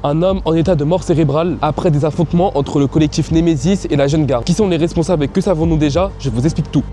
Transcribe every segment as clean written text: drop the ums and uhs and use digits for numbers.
Un homme en état de mort cérébrale après des affrontements entre le collectif Némésis et la Jeune Garde. Qui sont les responsables et que savons-nous déjà? Je vous explique tout.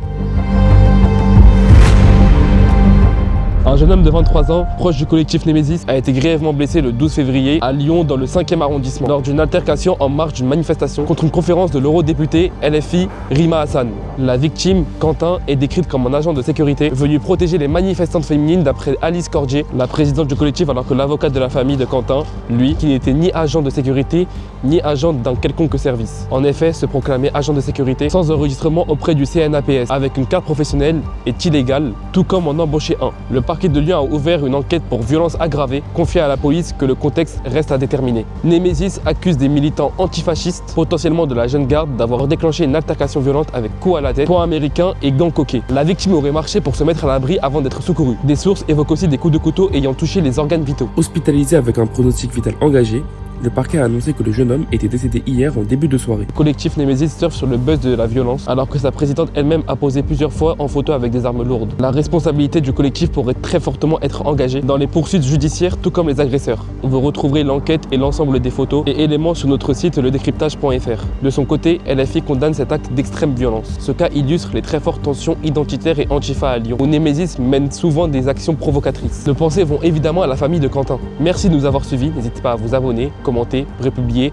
Un jeune homme de 23 ans, proche du collectif Némésis, a été grièvement blessé le 12 février à Lyon dans le 5e arrondissement lors d'une altercation en marge d'une manifestation contre une conférence de l'eurodéputé LFI Rima Hassan. La victime, Quentin, est décrite comme un agent de sécurité venu protéger les manifestantes féminines d'après Alice Cordier, la présidente du collectif, alors que l'avocat de la famille de Quentin, lui, qui n'était ni agent de sécurité ni agent d'un quelconque service. En effet, se proclamer agent de sécurité sans enregistrement auprès du CNAPS avec une carte professionnelle est illégal, tout comme en embaucher un. Le parquet de Lyon a ouvert une enquête pour violence aggravée, confiée à la police que le contexte reste à déterminer. Némésis accuse des militants antifascistes, potentiellement de la Jeune Garde, d'avoir déclenché une altercation violente avec coup à la tête, poing américain et gants coquets. La victime aurait marché pour se mettre à l'abri avant d'être secourue. Des sources évoquent aussi des coups de couteau ayant touché les organes vitaux. Hospitalisé avec un pronostic vital engagé, le parquet a annoncé que le jeune homme était décédé hier en début de soirée. Le collectif Némésis surfe sur le buzz de la violence, alors que sa présidente elle-même a posé plusieurs fois en photo avec des armes lourdes. La responsabilité du collectif pourrait très fortement être engagée dans les poursuites judiciaires, tout comme les agresseurs. Vous retrouverez l'enquête et l'ensemble des photos et éléments sur notre site ledécryptage.fr. De son côté, LFI condamne cet acte d'extrême violence. Ce cas illustre les très fortes tensions identitaires et antifa à Lyon, où Némésis mène souvent des actions provocatrices. Nos pensées vont évidemment à la famille de Quentin. Merci de nous avoir suivis, n'hésitez pas à vous abonner, commenter, republier,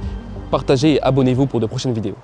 partager et abonnez-vous pour de prochaines vidéos.